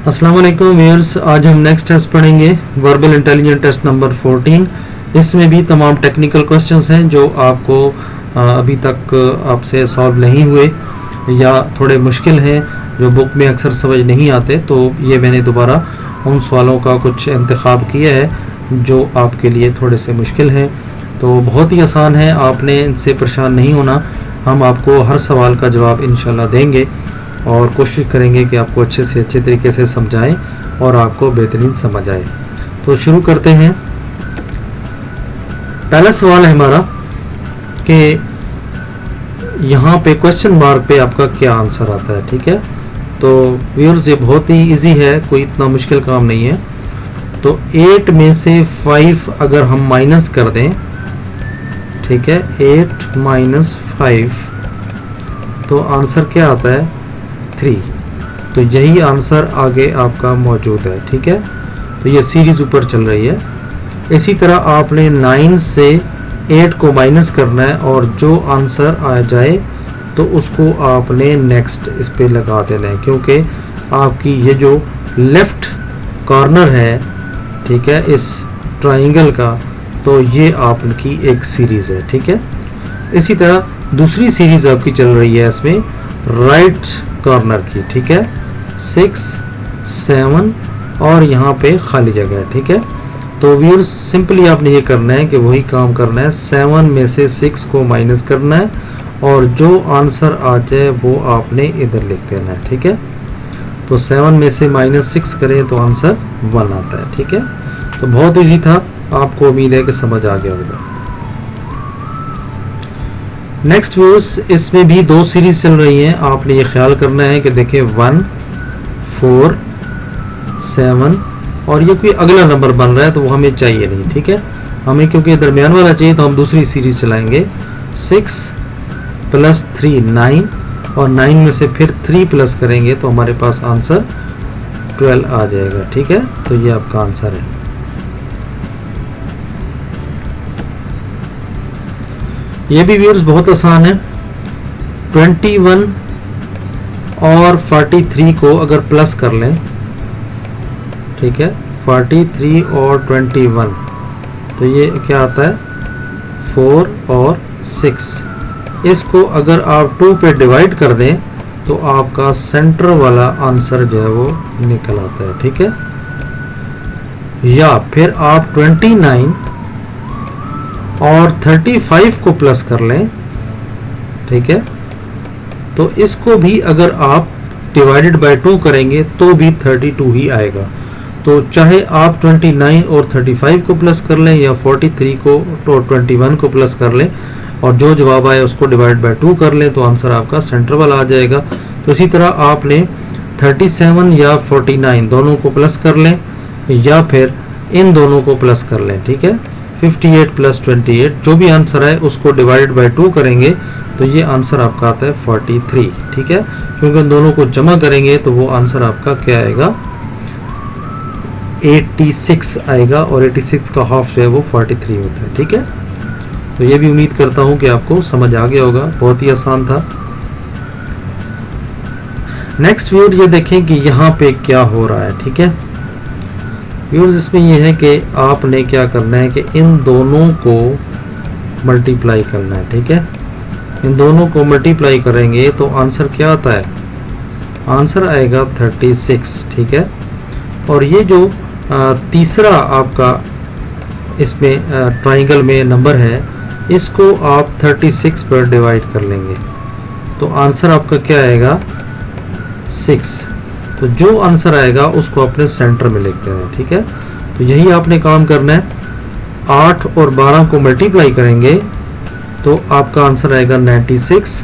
अस्सलाम वालेकुम व्यूअर्स, आज हम नेक्स्ट टेस्ट पढ़ेंगे वर्बल इंटेलिजेंस टेस्ट नंबर 14। इसमें भी तमाम टेक्निकल क्वेश्चंस हैं जो आपको अभी तक आपसे सॉल्व नहीं हुए या थोड़े मुश्किल हैं, जो बुक में अक्सर समझ नहीं आते। तो ये मैंने दोबारा उन सवालों का कुछ इंतखाब किया है जो आपके लिए थोड़े से मुश्किल हैं। तो बहुत ही आसान है, आपने इनसे परेशान नहीं होना। हम आपको हर सवाल का जवाब इंशाल्लाह देंगे और कोशिश करेंगे कि आपको अच्छे से अच्छे तरीके से समझाएं और आपको बेहतरीन समझ आए। तो शुरू करते हैं। पहला सवाल है हमारा कि यहाँ पे क्वेश्चन मार्क पे आपका क्या आंसर आता है। ठीक है, तो व्यूअर्स ये बहुत ही इजी है, कोई इतना मुश्किल काम नहीं है। तो 8 में से 5 अगर हम माइनस कर दें, ठीक है, 8 माइनस 5, तो आंसर क्या आता है 3। तो यही आंसर आगे आपका मौजूद है। ठीक है, तो ये सीरीज ऊपर चल रही है। इसी तरह आपने 9 से 8 को माइनस करना है और जो आंसर आ जाए तो उसको आपने नेक्स्ट इस पे लगा देना है, क्योंकि आपकी ये जो लेफ्ट कॉर्नर है, ठीक है, इस ट्राइंगल का, तो ये आपकी एक सीरीज है। ठीक है, इसी तरह दूसरी सीरीज आपकी चल रही है इसमें राइट कॉर्नर की। ठीक है, 6, 7 और यहाँ पे खाली जगह है। ठीक है, तो व्यूअर्स सिंपली आपने ये करना है कि वही काम करना है, 7 में से 6 को माइनस करना है और जो आंसर आ जाए वो आपने इधर लिख देना है। ठीक है, तो 7 में से -6 करें तो आंसर 1 आता है। ठीक है, तो बहुत इजी था, आपको उम्मीद है कि समझ आ गया होगा। नेक्स्ट व्यूअर्स, इसमें भी 2 सीरीज चल रही हैं। आपने ये ख्याल करना है कि देखिए 1, 4, 7 और ये कोई अगला नंबर बन रहा है तो वो हमें चाहिए नहीं। ठीक है, हमें क्योंकि दरमियान वाला चाहिए तो हम दूसरी सीरीज चलाएंगे। 6 + 3 9 और 9 में से फिर 3 प्लस करेंगे तो हमारे पास आंसर 12 आ जाएगा। ठीक है, तो ये आपका आंसर है। ये भी व्यूअर्स बहुत आसान है। 21 और 43 को अगर प्लस कर लें, ठीक है, 43 और 21, तो ये क्या आता है 4 और 6। इसको अगर आप 2 पे डिवाइड कर दें तो आपका सेंटर वाला आंसर जो है वो निकल आता है। ठीक है, या फिर आप 29 और 35 को प्लस कर लें, ठीक है, तो इसको भी अगर आप डिवाइडेड बाय 2 करेंगे तो भी 32 ही आएगा। तो चाहे आप 29 और 35 को प्लस कर लें या 43 को तो 21 को प्लस कर लें और जो जवाब आए उसको डिवाइड बाय 2 कर लें तो आंसर आपका सेंटर वाला आ जाएगा। तो इसी तरह आपने 37 या 49 दोनों को प्लस कर लें या फिर इन दोनों को प्लस कर लें। ठीक है, 58 + 28, जो भी आंसर है उसको डिवाइडेड बाय 2 करेंगे तो ये आंसर आपका आता है 43। ठीक है, क्योंकि इन दोनों को जमा करेंगे तो वो आंसर आपका क्या आएगा 86 आएगा और 86 का हाफ जो है वो 43 होता है। ठीक है, तो ये भी उम्मीद करता हूँ कि आपको समझ आ गया होगा, बहुत ही आसान था। नेक्स्ट व्यूअर ये देखें कि यहाँ पे क्या हो रहा है। ठीक है व्यूअर्स, इसमें यह है कि आपने क्या करना है कि इन दोनों को मल्टीप्लाई करना है। ठीक है, इन दोनों को मल्टीप्लाई करेंगे तो आंसर क्या आता है, आंसर आएगा 36। ठीक है, और ये जो तीसरा आपका इसमें ट्राइंगल में नंबर है, इसको आप 36 पर डिवाइड कर लेंगे तो आंसर आपका क्या आएगा 6। तो जो आंसर आएगा उसको अपने सेंटर में लिख देना है। ठीक है, तो यही आपने काम करना है। 8 और 12 को मल्टीप्लाई करेंगे तो आपका आंसर आएगा 96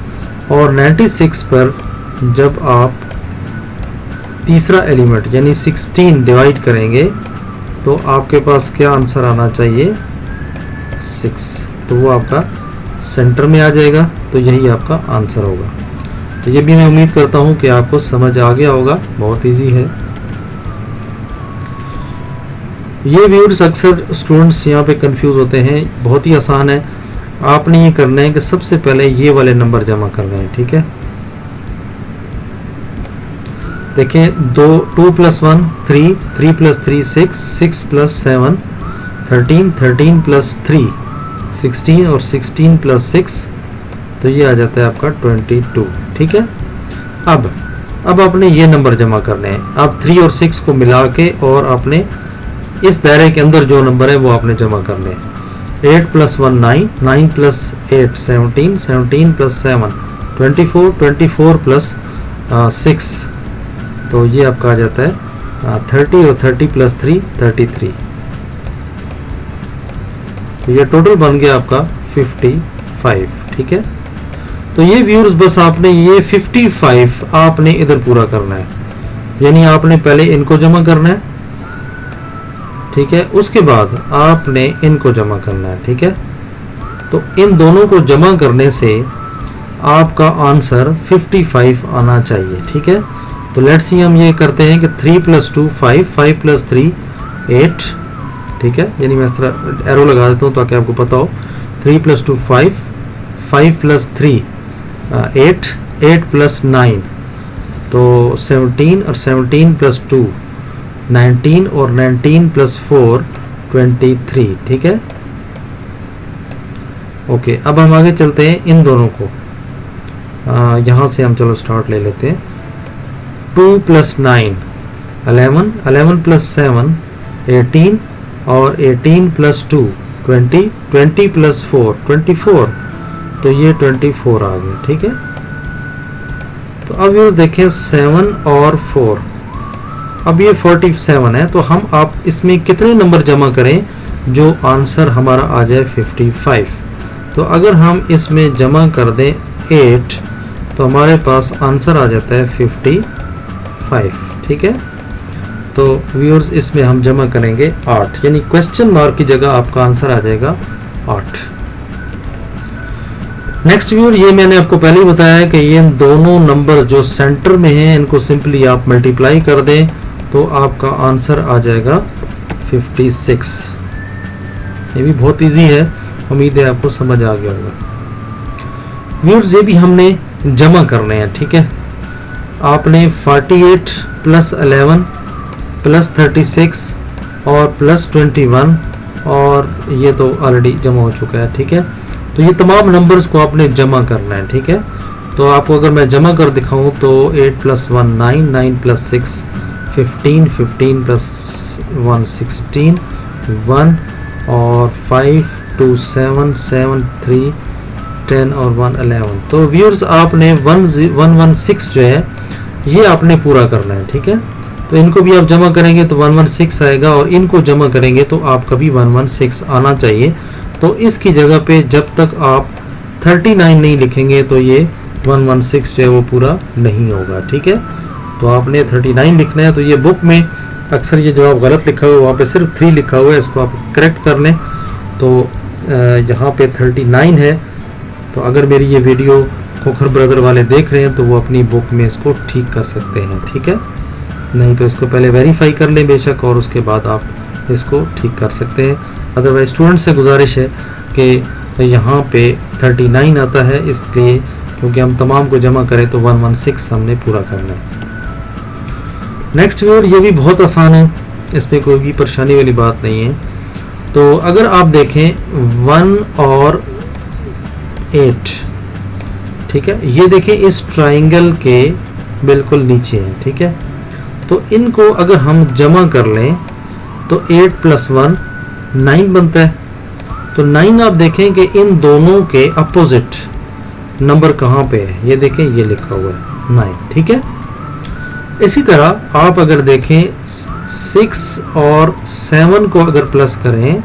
और 96 पर जब आप तीसरा एलिमेंट यानी 16 डिवाइड करेंगे तो आपके पास क्या आंसर आना चाहिए 6, तो वो आपका सेंटर में आ जाएगा। तो यही आपका आंसर होगा। तो ये भी मैं उम्मीद करता हूँ कि आपको समझ आ गया होगा, बहुत इजी है। ये व्यूअर्स अक्सर स्टूडेंट्स यहाँ पे कंफ्यूज होते हैं, बहुत ही आसान है। आपने ये करना है कि सबसे पहले ये वाले नंबर जमा करने हैं। ठीक है, देखिए 2 + 1 3, 3 + 3 6, 6 + 7 13, 13 + 3 16 और 16 + 6, तो ये आ जाता है आपका 22। ठीक है, अब आपने ये नंबर जमा करने हैं। अब 3 और 6 को मिला के और आपने इस दायरे के अंदर जो नंबर है वो आपने जमा करने हैं। 8 + 1 9, 9 + 8 17, 17 + 7 24, 24 + 6, तो ये आपका आ जाता है 30 और 30 + 3 33। तो ये टोटल बन गया आपका 55। ठीक है, तो ये व्यूअर्स बस आपने ये 55 आपने इधर पूरा करना है, यानी आपने पहले इनको जमा करना है। ठीक है, उसके बाद आपने इनको जमा करना है। ठीक है, तो इन दोनों को जमा करने से आपका आंसर 55 आना चाहिए। ठीक है, तो लेट्स सी हम ये करते हैं कि 3 + 2 5, 5 + 3 8। ठीक है, यानी मैं इस तरह एरो लगा देता हूँ ताकि आपको पता हो। 3 + 2 5, 5 + 3 8, 8 + 9 तो 17 और 17 + 2 19 और 19 + 4 23। ठीक है, ओके, अब हम आगे चलते हैं इन दोनों को। यहाँ से हम चलो स्टार्ट ले लेते हैं। 2 + 9 11, 11 + 7 18 और 18 + 2 20, 20 + 4 24, तो ये 24 आ गए। ठीक है, तो अब ये देखें 7 और 4, अब ये 47 है। तो हम आप इसमें कितने नंबर जमा करें जो आंसर हमारा आ जाए 55। तो अगर हम इसमें जमा कर दें 8 तो हमारे पास आंसर आ जाता है 55। ठीक है, तो व्यूअर्स इसमें हम जमा करेंगे 8, यानी क्वेश्चन मार्क की जगह आपका आंसर आ जाएगा 8। नेक्स्ट व्यूअर, ये मैंने आपको पहले ही बताया है कि ये दोनों नंबर जो सेंटर में हैं इनको सिंपली आप मल्टीप्लाई कर दें तो आपका आंसर आ जाएगा 56। ये भी बहुत इजी है, उम्मीद है आपको समझ आ गया होगा। व्यूअर्स ये भी हमने जमा करने हैं। ठीक है, आपने 48 + 11 + 36 और +21, और ये तो ऑलरेडी जमा हो चुका है। ठीक है, तो ये तमाम नंबर्स को आपने जमा करना है। ठीक है, तो आपको अगर मैं जमा कर दिखाऊं तो 8 + 1 9, 9 + 6 15, 15 + 1 16 1 और 5 2 7 7 3 10 और 1 11। तो व्यूअर्स आपने 116 जो है ये आपने पूरा करना है। ठीक है, तो इनको भी आप जमा करेंगे तो 116 आएगा, और इनको जमा करेंगे तो आपका भी 116 आना चाहिए। तो इसकी जगह पे जब तक आप 39 नहीं लिखेंगे तो ये 116 जो है वो पूरा नहीं होगा। ठीक है, तो आपने 39 लिखना है। तो ये बुक में अक्सर ये जवाब गलत लिखा हुआ है, वहाँ पे सिर्फ 3 लिखा हुआ है, इसको आप करेक्ट कर लें। तो यहाँ पे 39 है। तो अगर मेरी ये वीडियो खोखर ब्रदर वाले देख रहे हैं तो वो अपनी बुक में इसको ठीक कर सकते हैं। ठीक है, नहीं तो इसको पहले वेरीफाई कर लें बेशक, और उसके बाद आप इसको ठीक कर सकते हैं। अदरवाइज स्टूडेंट से गुजारिश है कि यहाँ पे 39 आता है, इसलिए क्योंकि हम तमाम को जमा करें तो 116 हमने पूरा करना है। नेक्स्ट व्यूअर, ये भी बहुत आसान है, इसमें कोई भी परेशानी वाली बात नहीं है। तो अगर आप देखें 1 और 8, ठीक है, ये देखें इस ट्राइंगल के बिल्कुल नीचे है। ठीक है, तो इनको अगर हम जमा कर लें तो 8 + 1 9 बनता है। तो 9 आप देखें कि इन दोनों के अपोजिट नंबर कहाँ पे है, ये देखें ये लिखा हुआ है 9। ठीक है, इसी तरह आप अगर देखें 6 और 7 को अगर प्लस करें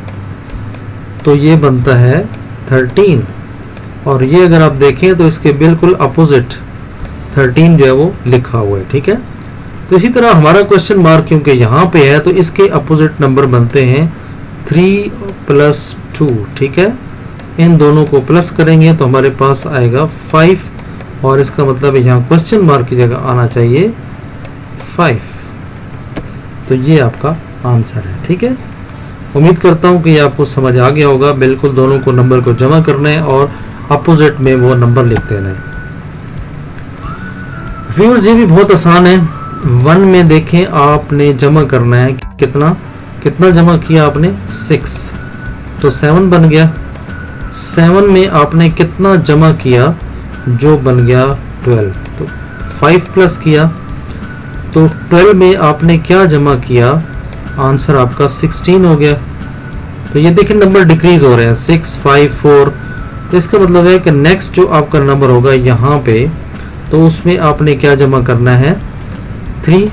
तो ये बनता है 13, और ये अगर आप देखें तो इसके बिल्कुल अपोजिट 13 जो है वो लिखा हुआ है। ठीक है, तो इसी तरह हमारा क्वेश्चन मार्क क्योंकि यहाँ पे है तो इसके अपोजिट नंबर बनते हैं 3 + 2। ठीक है, इन दोनों को प्लस करेंगे तो हमारे पास आएगा 5, और इसका मतलब यहाँ क्वेश्चन मार्क की जगह आना चाहिए 5। तो ये आपका आंसर है। ठीक है, उम्मीद करता हूँ कि ये आपको समझ आ गया होगा। बिल्कुल दोनों को नंबर को जमा करना है और अपोजिट में वो नंबर लिख देना है। व्यूअर्स ये भी बहुत आसान है, 1 में देखें आपने जमा करना है कितना, कितना जमा किया आपने 6, तो 7 बन गया। 7 में आपने कितना जमा किया, जो बन गया 12, तो 5 प्लस किया, तो 12 में आपने क्या जमा किया, आंसर आपका 16 हो गया। तो ये देखिए नंबर डिक्रीज हो रहे हैं 6, 5, 4, तो इसका मतलब है कि नेक्स्ट जो आपका नंबर होगा यहाँ पे, तो उसमें आपने क्या जमा करना है 3।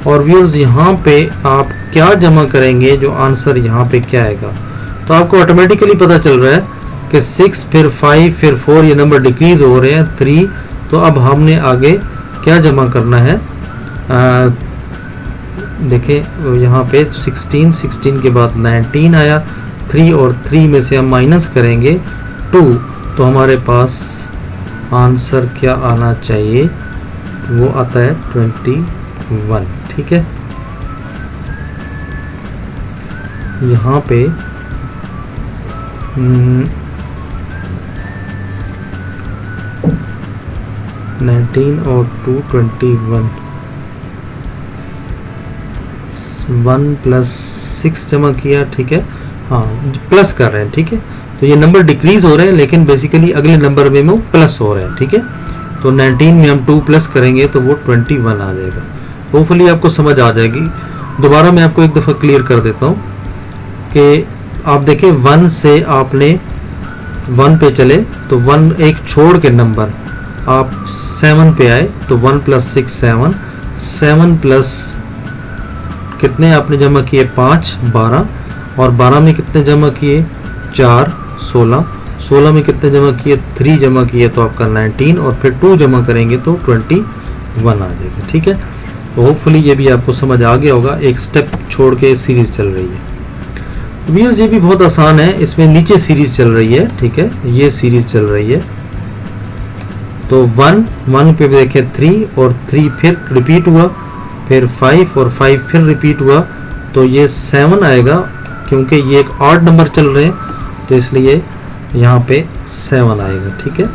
और व्यूअर्स यहाँ पे आप क्या जमा करेंगे, जो आंसर यहाँ पे क्या आएगा, तो आपको ऑटोमेटिकली पता चल रहा है कि 6 फिर 5 फिर 4 ये नंबर डिक्रीज हो रहे हैं 3। तो अब हमने आगे क्या जमा करना है, देखिए यहाँ पे 16 के बाद 19 आया, 3 और 3 में से हम माइनस करेंगे 2, तो हमारे पास आंसर क्या आना चाहिए, वो आता है 21। ठीक है, यहाँ पे 19 और 2 21, 1 प्लस 6 जमा किया। ठीक है, हाँ प्लस कर रहे हैं। ठीक है, तो ये नंबर डिक्रीज हो रहे हैं लेकिन बेसिकली अगले नंबर में वो प्लस हो रहे हैं। ठीक है, तो 19 में हम 2 प्लस करेंगे तो वो 21 आ जाएगा। होपफुली आपको समझ आ जाएगी। दोबारा मैं आपको एक दफ़ा क्लियर कर देता हूँ कि आप देखें 1 से आपने 1 पे चले तो 1 एक छोड़ के नंबर आप 7 पे आए, तो 1 प्लस 6 7, 7 प्लस कितने आपने जमा किए 5 12, और 12 में कितने जमा किए 4 16, 16 में कितने जमा किए 3 जमा किए, तो आपका 19, और फिर 2 जमा करेंगे तो 21 आ जाएगा। ठीक है, तो होपफुली ये भी आपको समझ आ गया होगा। एक स्टेप छोड़ के सीरीज चल रही है। व्यूअर्स ये भी बहुत आसान है, इसमें नीचे सीरीज चल रही है। ठीक है, ये सीरीज चल रही है, तो 1 पे देखें 3 और 3 फिर रिपीट हुआ, फिर 5 और 5 फिर रिपीट हुआ, तो ये 7 आएगा क्योंकि ये एक ऑड नंबर चल रहे हैं, तो इसलिए यहाँ पे 7 आएगा। ठीक है,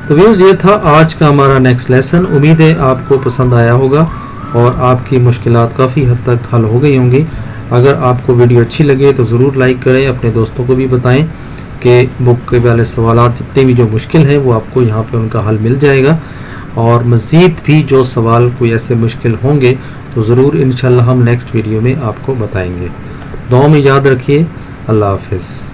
तो व्यूअर्स ये था आज का हमारा नेक्स्ट लेसन। उम्मीद है आपको पसंद आया होगा और आपकी मुश्किलात काफ़ी हद तक हल हो गई होंगी। अगर आपको वीडियो अच्छी लगे तो ज़रूर लाइक करें, अपने दोस्तों को भी बताएं कि बुक के वाले सवालात जितने भी जो मुश्किल हैं वो आपको यहाँ पे उनका हल मिल जाएगा। और मज़ीद भी जो सवाल कोई ऐसे मुश्किल होंगे तो ज़रूर इंशाल्लाह हम नेक्स्ट वीडियो में आपको बताएंगे। दुआ में याद रखिए। अल्लाह हाफ़िज़।